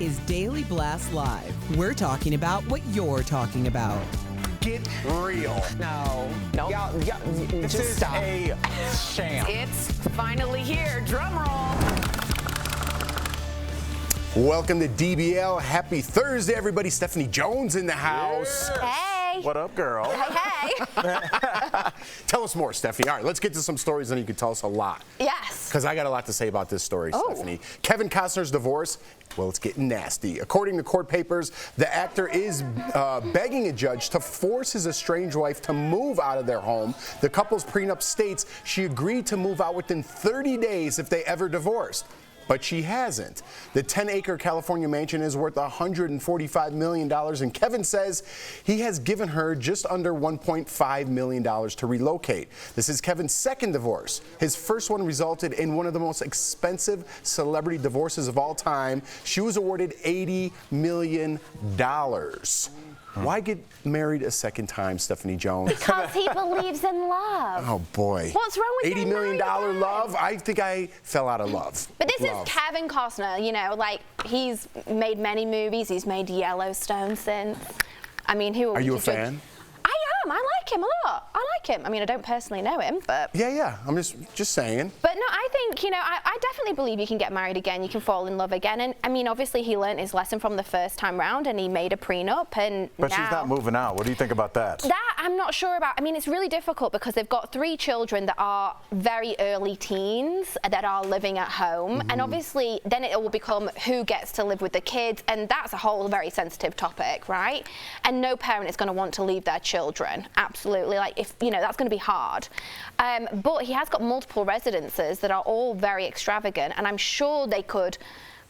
is Daily Blast Live. We're talking about what you're talking about. Get real. No. Y'all, this just is stop. a sham. It's finally here. Drum roll. Welcome to DBL. Happy Thursday, everybody. Stephanie Jones in the house. Hey. What up, girl? Hey. Tell us more, Stephanie. All right, let's get to some stories, and you can tell us a lot. Yes. Because I got a lot to say about this story, Stephanie. Kevin Costner's divorce, well, it's getting nasty. According to court papers, the actor is begging a judge to force his estranged wife to move out of their home. The couple's prenup states she agreed to move out within 30 days if they ever divorced. But she hasn't. The 10-acre California mansion is worth $145 million, and Kevin says he has given her just under $1.5 million to relocate. This is Kevin's second divorce. His first one resulted in one of the most expensive celebrity divorces of all time. She was awarded $80 million. Why get married a second time, Stephanie Jones? Because he believes in love. Oh, boy. What's wrong with $80 million married love? I think I fell out of love. But this is Kevin Costner, you know, like, he's made many movies. He's made Yellowstone since. I mean, who Are you a fan? I am. I like him a lot. I like him. I mean, I don't personally know him, but... Yeah. I'm just saying. But no, I think, you know, I definitely believe you can get married again. You can fall in love again. And, I mean, obviously, he learned his lesson from the first time round, and he made a prenup, and But now... she's not moving out. What do you think about that? That I'm not sure about. I mean, it's really difficult because they've got 3 children that are very early teens that are living at home. And obviously, then it will become who gets to live with the kids. And that's a whole very sensitive topic, right? And no parent is going to want to leave their children. Absolutely. Like, if, you know, that's going to be hard. But he has got multiple residences that are all very extravagant. And I'm sure they could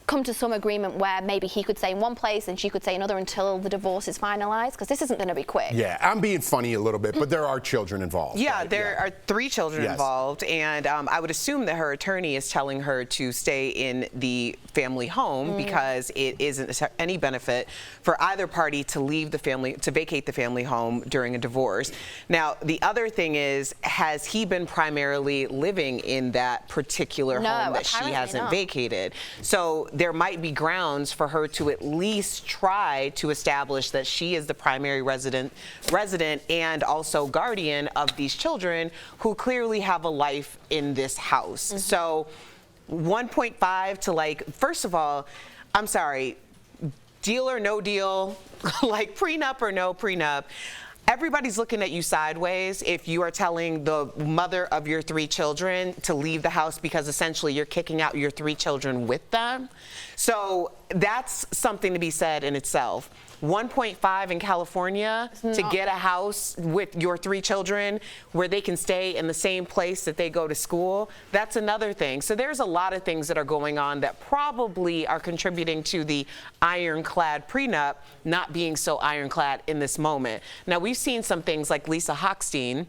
come to some agreement where maybe he could stay in one place and she could stay in another until the divorce is finalized, because this isn't going to be quick. Yeah, I'm being funny a little bit, but there are children involved. Yeah, right? there are 3 children involved, and I would assume that her attorney is telling her to stay in the family home because it isn't any benefit for either party to leave the family, to vacate the family home during a divorce. Now, the other thing is, has he been primarily living in that particular home that she hasn't vacated? So there might be grounds for her to at least try to establish that she is the primary resident and also guardian of these children who clearly have a life in this house. So 1.5 to, like, first of all, I'm sorry, deal or no deal, like prenup or no prenup, everybody's looking at you sideways if you are telling the mother of your 3 children to leave the house, because essentially you're kicking out your 3 children with them. So that's something to be said in itself. 1.5 in California to get a house with your 3 children where they can stay in the same place that they go to school, that's another thing. So there's a lot of things that are going on that probably are contributing to the ironclad prenup not being so ironclad in this moment. Now, we've seen some things like Lisa Hochstein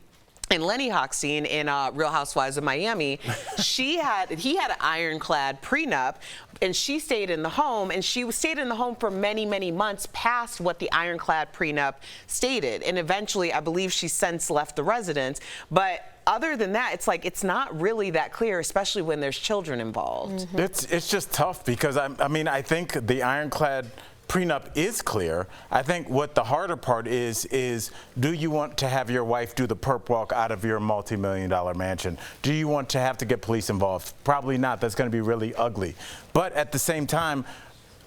and Lenny Hochstein in Real Housewives of Miami. He had an ironclad prenup, and she stayed in the home, and she stayed in the home for many, many months past what the ironclad prenup stated. And eventually, I believe she since left the residence. But other than that, it's like, it's not really that clear, especially when there's children involved. It's just tough because, I mean, I think the ironclad prenup is clear. I think what the harder part is do you want to have your wife do the perp walk out of your multi-million-dollar mansion? Do you want to have to get police involved? Probably not. That's going to be really ugly. But at the same time,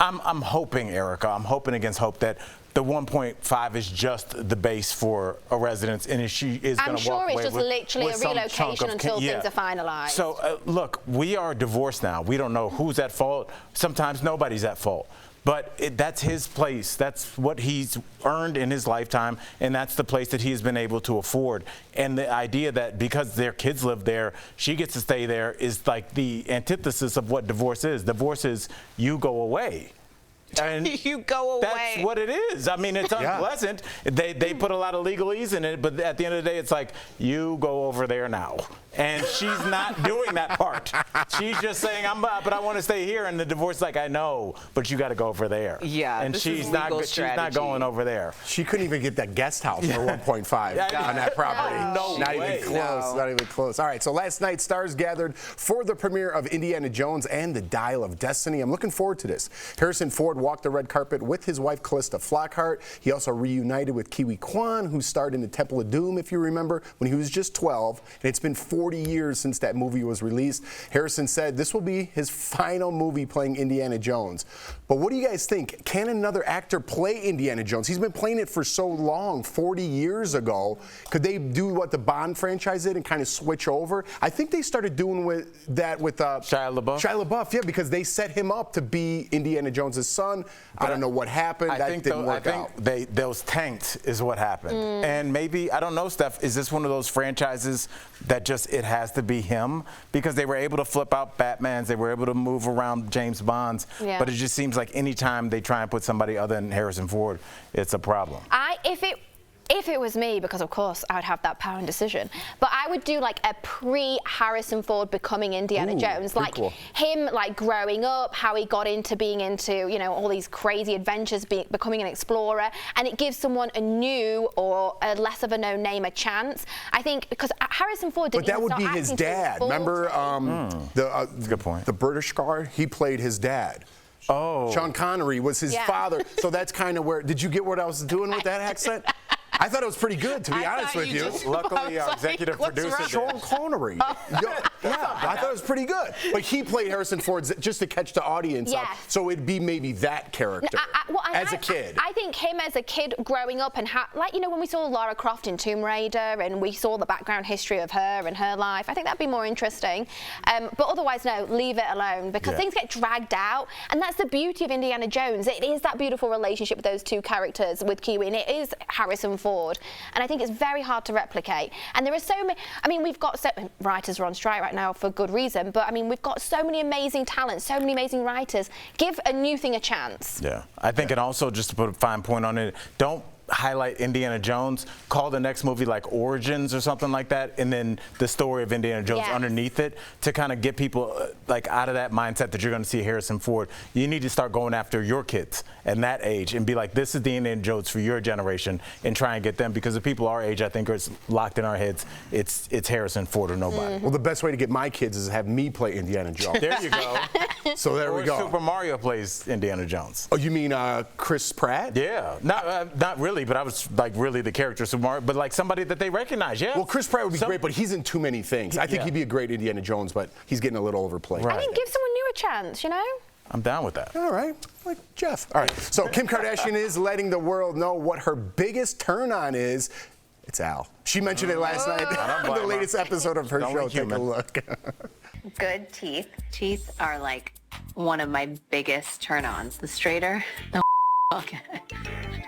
I'm hoping, Erica, I'm hoping against hope that the 1.5 is just the base for a residence, and she is going to walk away with... I'm sure it's just literally a relocation until things are finalized. So, look, we are divorced now. We don't know who's at fault. Sometimes nobody's at fault. But that's his place. That's what he's earned in his lifetime, and that's the place that he has been able to afford. And the idea that because their kids live there, she gets to stay there is like the antithesis of what divorce is. Divorce is you go away. And you go away. That's what it is. I mean, it's unpleasant. They put a lot of legalese in it, but at the end of the day, it's like, you go over there now. And she's not doing that part. She's just saying, but I want to stay here. And the divorce is like, I know, but you got to go over there. Yeah, and she's not going over there. She couldn't even get that guest house for 1.5 on that property. No not way. even close. Not even close. All right, so last night, stars gathered for the premiere of Indiana Jones and the Dial of Destiny. I'm looking forward to this. Harrison Ford walked the red carpet with his wife, Calista Flockhart. He also reunited with Kiwi Kwan, who starred in The Temple of Doom, if you remember, when he was just 12. And it's been 40 years since that movie was released. Harrison said this will be his final movie playing Indiana Jones. But what do you guys think? Can another actor play Indiana Jones? He's been playing it for so long, 40 years ago. Could they do what the Bond franchise did and kind of switch over? I think they started doing that with Shia LaBeouf? Shia LaBeouf, yeah, because they set him up to be Indiana Jones' son. I don't know what happened. That didn't work out. I think those tanked is what happened. And maybe, I don't know, Steph, is this one of those franchises that just it has to be him? Because they were able to flip out Batmans, they were able to move around James Bonds, but it just seems like anytime they try and put somebody other than Harrison Ford, it's a problem. If it was me, because of course I would have that power and decision, but I would do like a pre-Harrison Ford becoming Indiana Jones, like him like growing up, how he got into being into, you know, all these crazy adventures, becoming an explorer, and it gives someone a new or a less of a known name a chance. I think because Harrison Ford didn't. But that would be his dad. Remember That's a good point. The British guy? He played his dad. Oh. Sean Connery was his father. So that's kind of where. Did you get what I was doing with that accent? I thought it was pretty good, to be honest with you. Luckily, our executive producer did. Sean Connery. Yeah, I thought it was pretty good. But he played Harrison Ford just to catch the audience up. So it'd be maybe that character as a kid. I think him as a kid growing up and like, you know, when we saw Lara Croft in Tomb Raider and we saw the background history of her and her life, I think that'd be more interesting. But otherwise, no, leave it alone because things get dragged out. And that's the beauty of Indiana Jones. It is that beautiful relationship with those two characters, with Kiwi, and it is Harrison Ford. And I think it's very hard to replicate. And there are so many, I mean, we've got, writers are on strike right now for good reason, but I mean, we've got so many amazing talents, so many amazing writers. Give a new thing a chance. Yeah, I think, and also just to put a fine point on it, don't highlight Indiana Jones, call the next movie like Origins or something like that, and then the story of Indiana Jones underneath it to kind of get people like out of that mindset that you're going to see Harrison Ford. You need to start going after your kids and that age and be like, this is the Indiana Jones for your generation, and try and get them, because the people our age, I think, are locked in our heads. It's Harrison Ford or nobody. Well, the best way to get my kids is to have me play Indiana Jones. There you go. So there we go. Super Mario plays Indiana Jones. Oh, you mean Chris Pratt? Yeah, not really, but I was like really the character of Super Mario, but like somebody that they recognize. Yeah. Well, Chris Pratt would be great, but he's in too many things. I think he'd be a great Indiana Jones, but he's getting a little overplayed. I think give someone new a chance, you know? I'm down with that. All right, like Jeff. All right, so Kim Kardashian is letting the world know what her biggest turn on is. It's Al. She mentioned it last night in the latest episode of her show. Take a look. Good teeth. Teeth are like one of my biggest turn-ons. The straighter, the okay.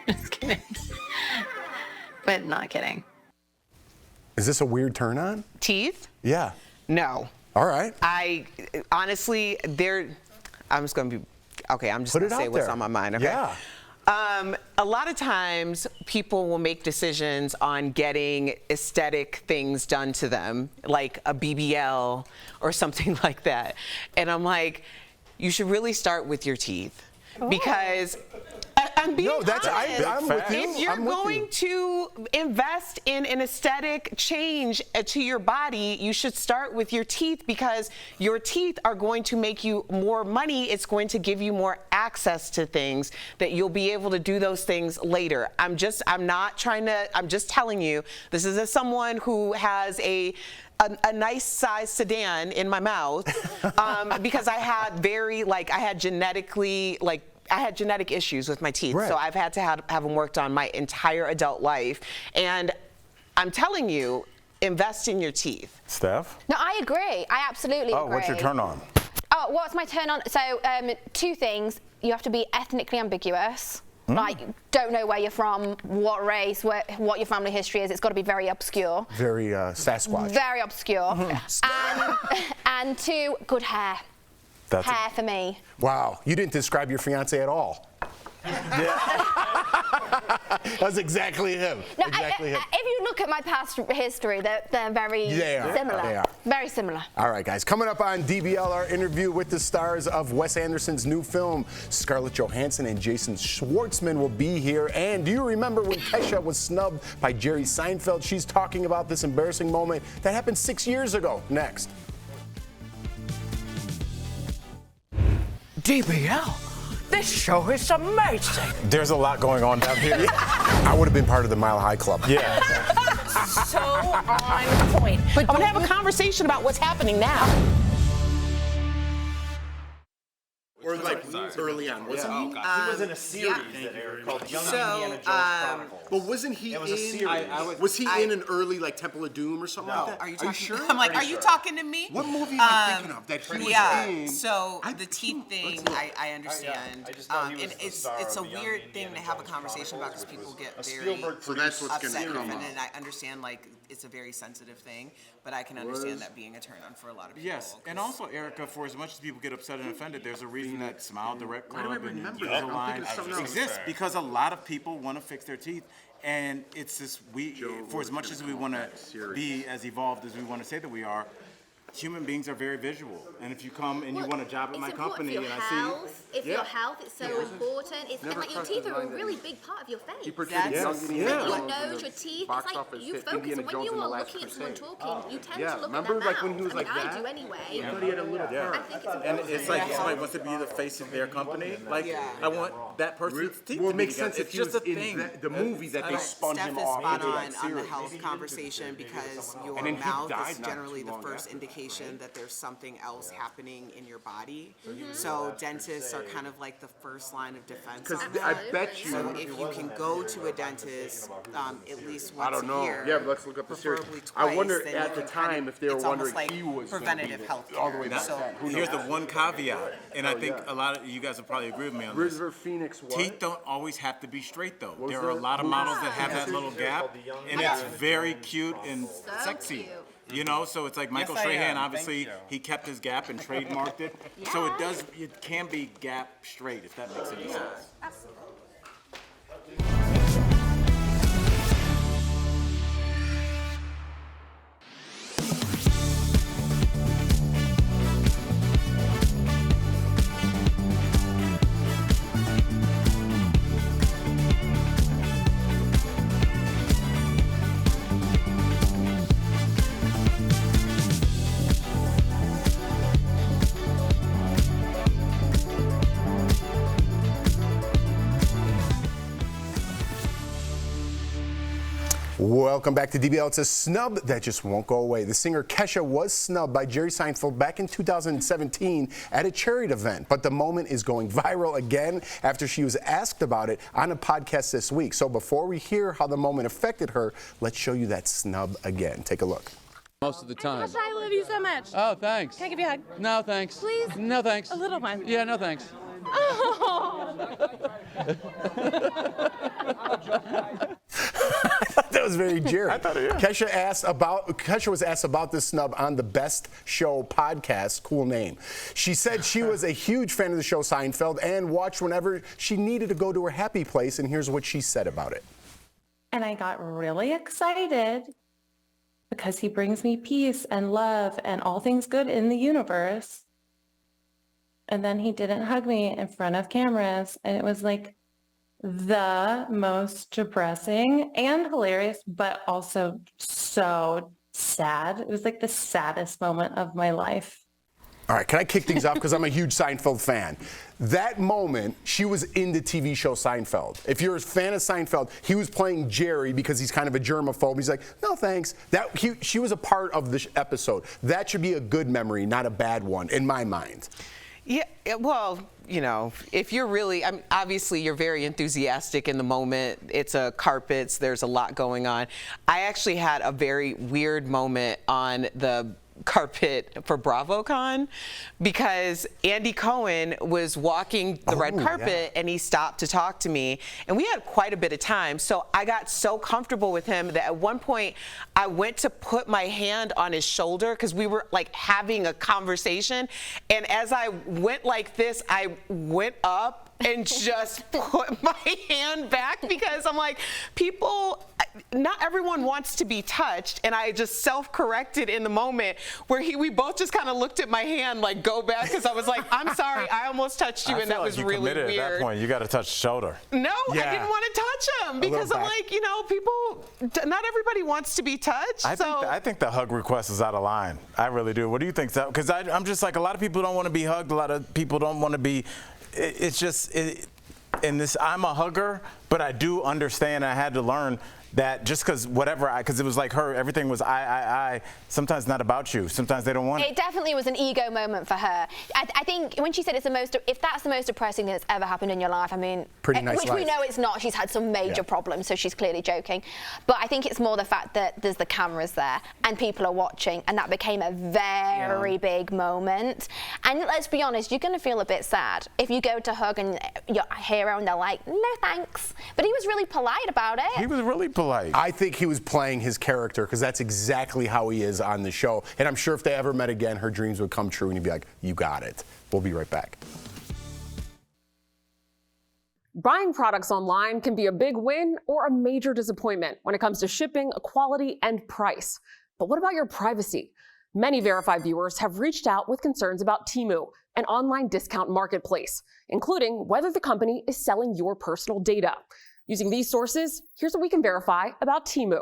Just kidding. But not kidding. Is this a weird turn on? Teeth? Yeah. No. All right. I honestly, I'm just going to be, okay, I'm just going to say what's on my mind, okay? Yeah. A lot of times people will make decisions on getting aesthetic things done to them, like a BBL or something like that. And I'm like, you should really start with your teeth. Because I'm being honest. I'm with you. If you're going to invest in an aesthetic change to your body, you should start with your teeth, because your teeth are going to make you more money. It's going to give you more access to things that you'll be able to do those things later. I'm just telling you, this is as someone who has a nice size sedan in my mouth, because I had genetic issues with my teeth. So I've had to have them worked on my entire adult life. And I'm telling you, invest in your teeth. Steph? No, I agree. I absolutely agree. Oh, what's your turn on? Oh, what's my turn on? So, two things. You have to be ethnically ambiguous. Like, don't know where you're from, what race, what your family history is. It's got to be very obscure. Very Sasquatch. Very obscure. And two, good hair. Hair for me. Wow, you didn't describe your fiance at all. That's exactly him. No, if you look at my past history, they're very similar. They are. Very similar. All right, guys. Coming up on DBL, our interview with the stars of Wes Anderson's new film. Scarlett Johansson and Jason Schwartzman will be here. And do you remember when Kesha was snubbed by Jerry Seinfeld? She's talking about this embarrassing moment that happened 6 years ago. Next. DBL, This show is amazing. There's a lot going on down here. I would have been part of the Mile High Club. Yeah. So on point. But I'm gonna have a conversation about what's happening now. Or like early on, wasn't he? He was in a series that aired called Young Indiana Jones Chronicles. But wasn't he It was a series. was he in an early like Temple of Doom or something like that? Are you Are you talking? sure? I'm like, are you talking to me? What movie am I thinking of that he was in? So the teeth thing, I understand. I just thought he was And the star it's a of the Young weird Indiana thing to have a Jones conversation about because Chronicles. people get A very Spielberg So that's what's upset gonna and come up. offended. And I understand like it's a very sensitive thing, but I can understand that being a turn on for a lot of people. Yes, and also, Erica, for as much as people get upset and offended, there's a reason that Smile Direct Why do I Club and remember that? I'm Invisalign thinking of something else. exists because a lot of people want to fix their teeth. And it's this, for as much as we want to be as evolved as we want to say that we are, human beings are very visual. And if you come and you want a job at my company and I see... It's your health, it's so important. It's and like your teeth are a really big part of your face. He portrayed Young Like Indiana your Jones nose, in your the teeth, box it's like office you hit focus. Indiana And when Jones you and the are Last looking at someone Crusade. talking, you tend Yeah, to look remember, at their like, when mouth. he was like I that? do anyway. But he had a little I part. think it's And important. it's like somebody wants to be the face of their company. Like, I want that person's teeth to be makes together. sense if It's he just was a in thing. the movie that they spun Steph him is off spot into on that on the series. health conversation because your And then he mouth died is not generally too the long first after. indication that there's something else happening in your body. So dentists are kind of like the first line of defense. Because on I that. bet you. So if you can go to a dentist at least I once don't know. a year, Yeah, but let's look up the series. preferably I twice, wonder then at you the can kind time of- if they were it's almost wondering like he was gonna preventative be health all the way care. back. So Who Here's knows? the one caveat, and I think a lot of you guys will probably agree with me on this. River Phoenix what? Teeth don't always have to be straight though. was There are a that? lot of models that have Yeah. that little gap, and it's very cute and sexy. cute. You know, so it's like Michael Yes, I Strahan. am. Obviously, Thank you. he kept his gap and trademarked it. So it can be gap straight if that makes any sense. Welcome back to DBL. It's a snub that just won't go away. The singer Kesha was snubbed by Jerry Seinfeld back in 2017 at a charity event, but the moment is going viral again after she was asked about it on a podcast this week. So before we hear how the moment affected her, let's show you that snub again. Take a look. Most of the time. I love you so much. Oh, thanks. Can I give you a hug? No, thanks. Please? No, thanks. A little one. Yeah, no, thanks. Oh. That was very Jerry. Kesha was asked about this snub on the Best Show podcast. Cool name. She said she was a huge fan of the show Seinfeld and watched whenever she needed to go to her happy place, and here's what she said about it. And I got really excited because he brings me peace and love and all things good in the universe. And then he didn't hug me in front of cameras. And it was like the most depressing and hilarious, but also so sad. It was like the saddest moment of my life. All right, can I kick things off? Because I'm a huge Seinfeld fan. That moment, she was in the TV show Seinfeld. If you're a fan of Seinfeld, he was playing Jerry because he's kind of a germaphobe. He's like, no thanks. She was a part of the episode. That should be a good memory, not a bad one, in my mind. Yeah, well, you know, if you're really, obviously you're very enthusiastic in the moment. It's a carpets, there's a lot going on. I actually had a very weird moment on the carpet for BravoCon because Andy Cohen was walking the red carpet and he stopped to talk to me, and we had quite a bit of time. So I got so comfortable with him that at one point I went to put my hand on his shoulder because we were like having a conversation, and as I went like this, I went up and just put my hand back because I'm like, not everyone wants to be touched, and I just self-corrected in the moment where we both just kind of looked at my hand like, go back, because I was like, I'm sorry, I almost touched you, and that was really weird. At that point, you got to touch the shoulder. No, I didn't want to touch him because I'm like, you know, not everybody wants to be touched. I think the hug request is out of line. I really do. What do you think? Because I'm just like, a lot of people don't want to be hugged. A lot of people don't want to be it's just, in this, I'm a hugger, but I do understand. I had to learn that just because because it was like her, everything was I. Sometimes not about you. Sometimes they don't want it. It definitely was an ego moment for her. I think when she said if that's the most depressing thing that's ever happened in your life, I mean, pretty nice which life. We know it's not. She's had some major problems, so she's clearly joking. But I think it's more the fact that there's the cameras there and people are watching, and that became a very big moment. And let's be honest, you're going to feel a bit sad if you go to hug and your hero and they're like, no thanks. But he was really polite about it. He was really polite. I think he was playing his character because that's exactly how he is on the show. And I'm sure if they ever met again, her dreams would come true and he'd be like, you got it. We'll be right back. Buying products online can be a big win or a major disappointment when it comes to shipping, quality, and price. But what about your privacy? Many Verify viewers have reached out with concerns about Teemu, an online discount marketplace, including whether the company is selling your personal data. Using these sources, here's what we can verify about Teemu.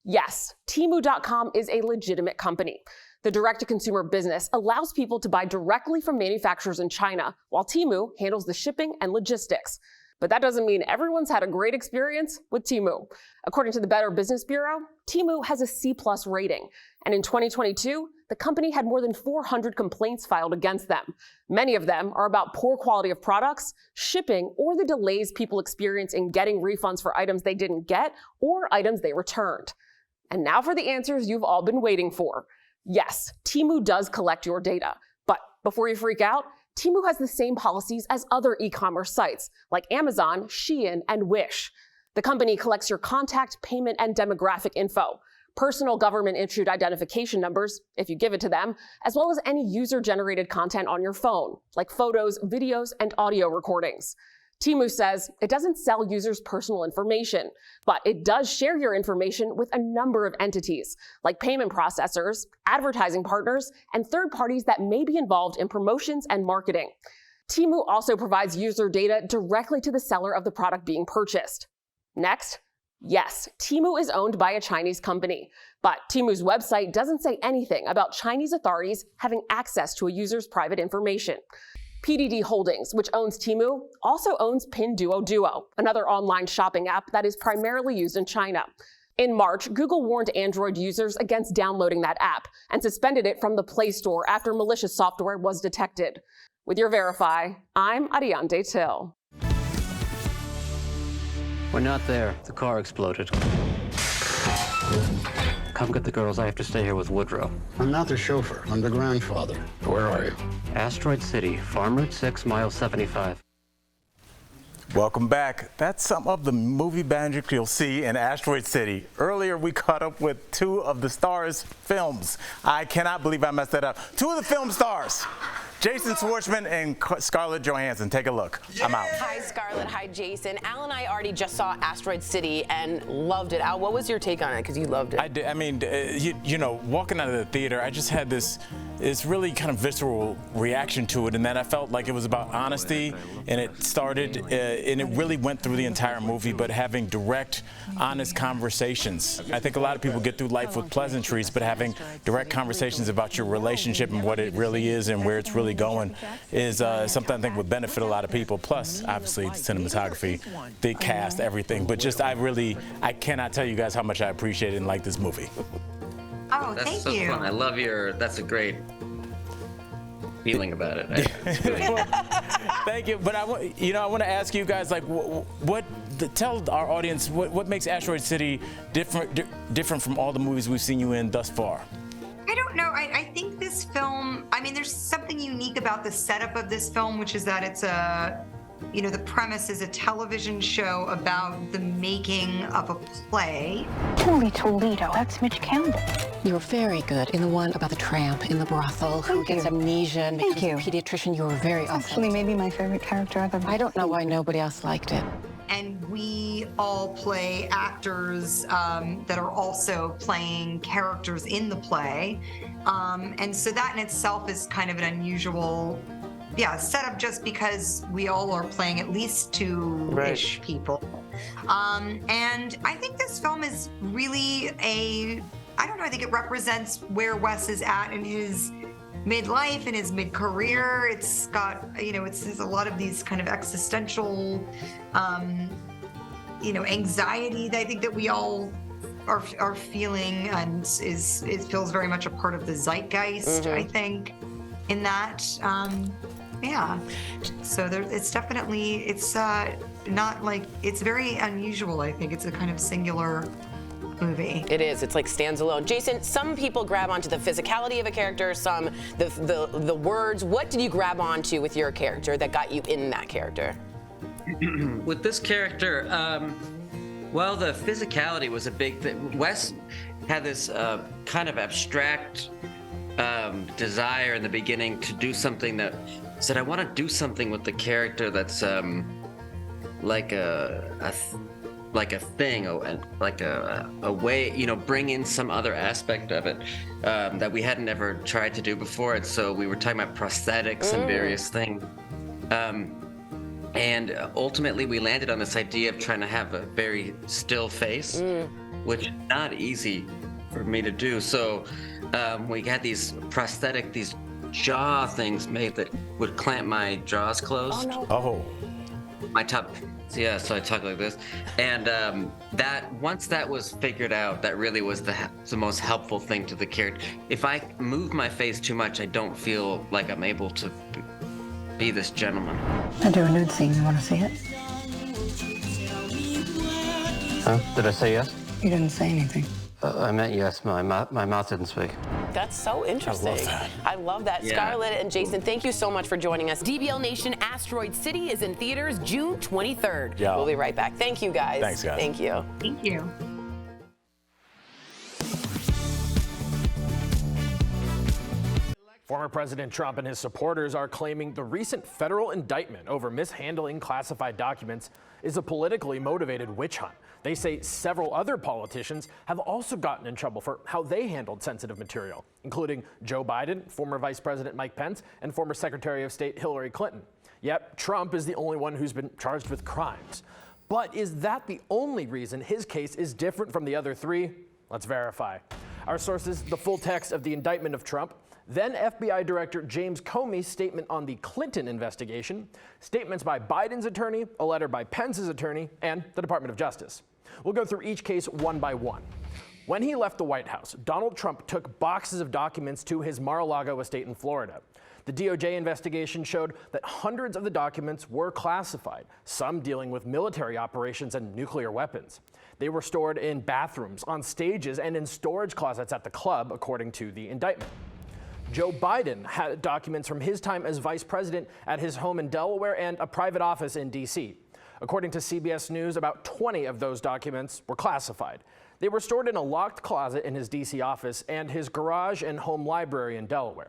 Yes, Teemu.com is a legitimate company. The direct-to-consumer business allows people to buy directly from manufacturers in China, while Teemu handles the shipping and logistics. But that doesn't mean everyone's had a great experience with Teemu. According to the Better Business Bureau, Teemu has a C+ rating, and in 2022, the company had more than 400 complaints filed against them. Many of them are about poor quality of products, shipping, or the delays people experience in getting refunds for items they didn't get or items they returned. And now for the answers you've all been waiting for. Yes, Teemu does collect your data, but before you freak out, Teemu has the same policies as other e-commerce sites like Amazon, Shein, and Wish. The company collects your contact, payment, and demographic info, personal government-issued identification numbers, if you give it to them, as well as any user-generated content on your phone, like photos, videos, and audio recordings. Teemu says it doesn't sell users' personal information, but it does share your information with a number of entities, like payment processors, advertising partners, and third parties that may be involved in promotions and marketing. Teemu also provides user data directly to the seller of the product being purchased. Next, yes, Teemu is owned by a Chinese company, but Teemu's website doesn't say anything about Chinese authorities having access to a user's private information. PDD Holdings, which owns Teemu, also owns Pinduoduo, another online shopping app that is primarily used in China. In March, Google warned Android users against downloading that app and suspended it from the Play Store after malicious software was detected. With your Verify, I'm Ariande Till. We're not there. The car exploded. Come get the girls. I have to stay here with Woodrow. I'm not the chauffeur. I'm the grandfather. Where are you? Asteroid City, Farm Route 6, mile 75. Welcome back. That's some of the movie magic you'll see in Asteroid City. Earlier, we caught up with two of the stars' films. I cannot believe I messed that up. Two of the film stars, Jason Schwartzman and Scarlett Johansson. Take a look. I'm out. Hi, Scarlett. Hi, Jason. Al and I already just saw Asteroid City and loved it. Al, what was your take on it? Because you loved it. I did. I mean, you know, walking out of the theater, I just had this really kind of visceral reaction to it, and then I felt like it was about honesty, and it started, and it really went through the entire movie, but having direct, honest conversations. I think a lot of people get through life with pleasantries, but having direct conversations about your relationship and what it really is and where it's really going is something I think would benefit a lot of people. Plus, obviously, cinematography, the cast, everything. But just I cannot tell you guys how much I appreciate and like this movie. Oh, That's thank so you. fun. I love that's a great feeling about it. Thank you. But I want to ask you guys, like, tell our audience what makes Asteroid City different from all the movies we've seen you in thus far. I don't know. I think this film, I mean, there's something unique about the setup of this film, which is that it's the premise is a television show about the making of a play. Holy Toledo, that's Mitch Campbell. You're very good in the one about the tramp in the brothel who gets amnesia and becomes a pediatrician. You were very awesome. Actually, maybe my favorite character ever. I don't know why nobody else liked it. And we all play actors that are also playing characters in the play. And so that in itself is kind of an unusual setup, just because we all are playing at least two-ish people. And I think this film is really I think it represents where Wes is at in his midlife and his mid-career. It's got, it's a lot of these kind of existential, anxiety that I think that we all are feeling, and it feels very much a part of the zeitgeist, I think, in that. Yeah. So it's definitely, it's not like, it's very unusual, I think. It's a kind of singular movie. It is. It's like stands alone. Jason, some people grab onto the physicality of a character, some the words. What did you grab onto with your character that got you in that character? With this character, well, the physicality was a big thing. Wes had this kind of abstract desire in the beginning to do something that said, I want to do something with the character that's like a thing, like a way, bring in some other aspect of it that we hadn't ever tried to do before. And so we were talking about prosthetics and various things. And ultimately we landed on this idea of trying to have a very still face, which is not easy for me to do. So we had these prosthetic, these jaw things made that would clamp my jaws closed. Oh, no. Oh. My top. Yeah, so I talk like this, and that once that was figured out, that really was the most helpful thing to the character. If I move my face too much, I don't feel like I'm able to be this gentleman. I do a nude scene. You want to see it? Huh? Did I say yes? You didn't say anything. I meant yes. My mouth didn't speak. That's so interesting. I love that. I love that. Yeah. Scarlett and Jason, thank you so much for joining us. DBL Nation Asteroid City is in theaters June 23rd. Yeah. We'll be right back. Thank you, guys. Thanks, guys. Thank you. Thank you. Former President Trump and his supporters are claiming the recent federal indictment over mishandling classified documents is a politically motivated witch hunt. They say several other politicians have also gotten in trouble for how they handled sensitive material, including Joe Biden, former Vice President Mike Pence, and former Secretary of State Hillary Clinton. Yet Trump is the only one who's been charged with crimes. But is that the only reason his case is different from the other three? Let's verify. Our sources, the full text of the indictment of Trump, then FBI Director James Comey's statement on the Clinton investigation, statements by Biden's attorney, a letter by Pence's attorney, and the Department of Justice. We'll go through each case one by one. When he left the White House, Donald Trump took boxes of documents to his Mar-a-Lago estate in Florida. The DOJ investigation showed that hundreds of the documents were classified, some dealing with military operations and nuclear weapons. They were stored in bathrooms, on stages, and in storage closets at the club, according to the indictment. Joe Biden had documents from his time as vice president at his home in Delaware and a private office in D.C. According to CBS News, about 20 of those documents were classified. They were stored in a locked closet in his D.C. office and his garage and home library in Delaware.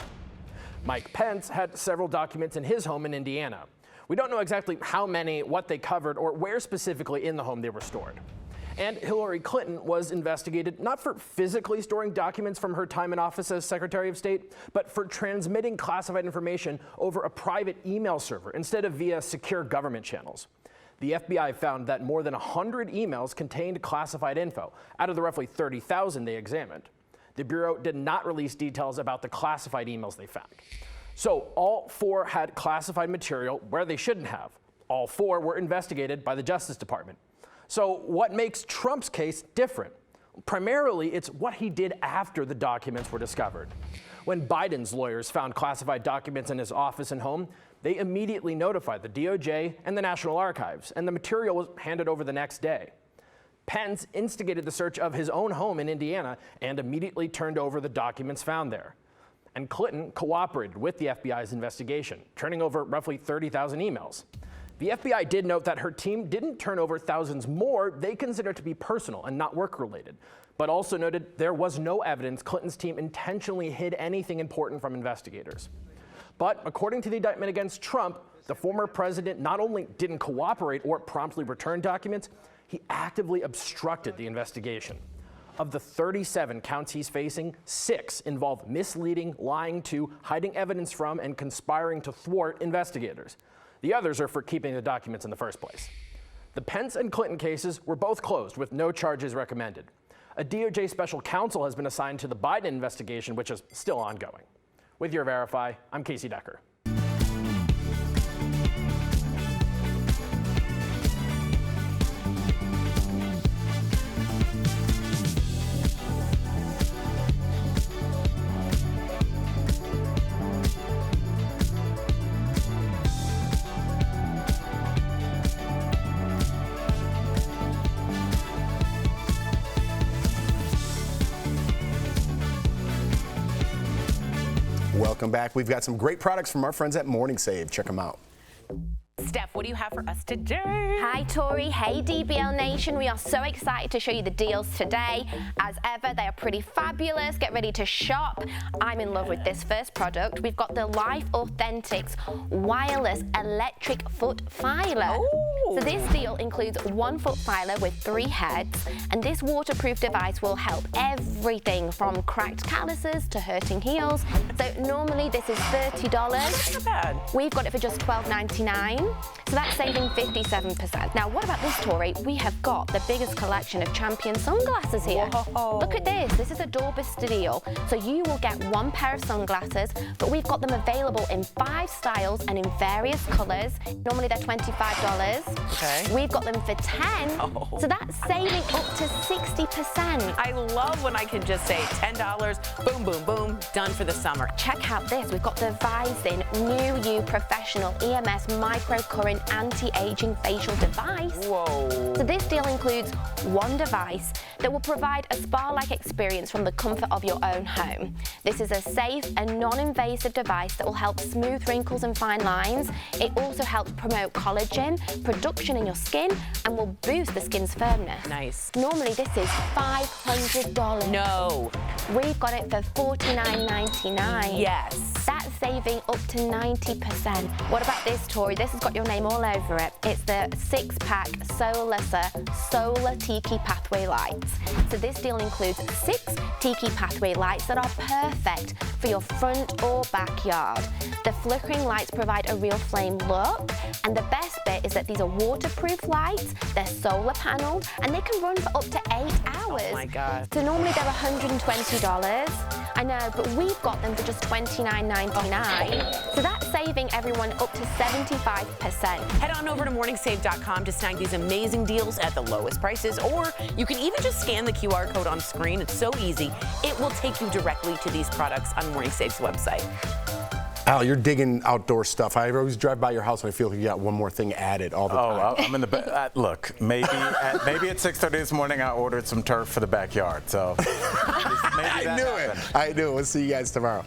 Mike Pence had several documents in his home in Indiana. We don't know exactly how many, what they covered, or where specifically in the home they were stored. And Hillary Clinton was investigated not for physically storing documents from her time in office as Secretary of State, but for transmitting classified information over a private email server instead of via secure government channels. The FBI found that more than 100 emails contained classified info out of the roughly 30,000 they examined. The Bureau did not release details about the classified emails they found. So all four had classified material where they shouldn't have. All four were investigated by the Justice Department. So what makes Trump's case different? Primarily, it's what he did after the documents were discovered. When Biden's lawyers found classified documents in his office and home, they immediately notified the DOJ and the National Archives, and the material was handed over the next day. Pence instigated the search of his own home in Indiana and immediately turned over the documents found there. And Clinton cooperated with the FBI's investigation, turning over roughly 30,000 emails. The FBI did note that her team didn't turn over thousands more they considered to be personal and not work-related, but also noted there was no evidence Clinton's team intentionally hid anything important from investigators. But according to the indictment against Trump, the former president not only didn't cooperate or promptly return documents, he actively obstructed the investigation. Of the 37 counts he's facing, 6 involve misleading, lying to, hiding evidence from, and conspiring to thwart investigators. The others are for keeping the documents in the first place. The Pence and Clinton cases were both closed with no charges recommended. A DOJ special counsel has been assigned to the Biden investigation, which is still ongoing. With your Verify, I'm Casey Decker. Welcome back. We've got some great products from our friends at Morning Save. Check them out. Steph, what do you have for us today? Hi Tori, hey DBL Nation. We are so excited to show you the deals today. As ever, they are pretty fabulous. Get ready to shop. I'm in love with this first product. We've got the Life Authentics wireless electric foot filer. So this deal includes 1 foot filer with 3 heads, and this waterproof device will help everything from cracked calluses to hurting heels. So normally this is $30. That's not bad. We've got it for just $12.99. So that's saving 57%. Now, what about this, Tori? We have got the biggest collection of Champion sunglasses here. Whoa. Look at this. This is a doorbuster deal. So you will get 1 pair of sunglasses, but we've got them available in 5 styles and in various colors. Normally they're $25. Okay. We've got them for $10. Oh. So that's saving up to 60%. I love when I can just say $10, boom, boom, boom, done for the summer. Check out this. We've got the Visine New You Professional EMS Microcurrent Anti-Aging Facial Device. Whoa. So this deal includes 1 device that will provide a spa-like experience from the comfort of your own home. This is a safe and non-invasive device that will help smooth wrinkles and fine lines. It also helps promote collagen production in your skin and will boost the skin's firmness. Nice. Normally this is $500. No. We've got it for $49.99. Yes. That's saving up to 90%. What about this, Tori? This has got your name all over it. It's the 6-pack Solar Tiki Pathway Lights. So this deal includes 6 Tiki Pathway lights that are perfect for your front or backyard. The flickering lights provide a real flame look, and the best bit is that these are waterproof lights, they're solar paneled, and they can run for up to 8 hours. Oh my God. So normally they're $120. I know, but we've got them for just $29.99. So that's saving everyone up to 75%. Head on over to morningsave.com to snag these amazing deals at the lowest prices, or you can even just scan the QR code on screen. It's so easy. It will take you directly to these products on Morning Save's website. Al, you're digging outdoor stuff. I always drive by your house and I feel like you got one more thing added all the time. I'm in the look. Maybe at 6:30 this morning I ordered some turf for the backyard. So maybe I knew it. We'll see you guys tomorrow.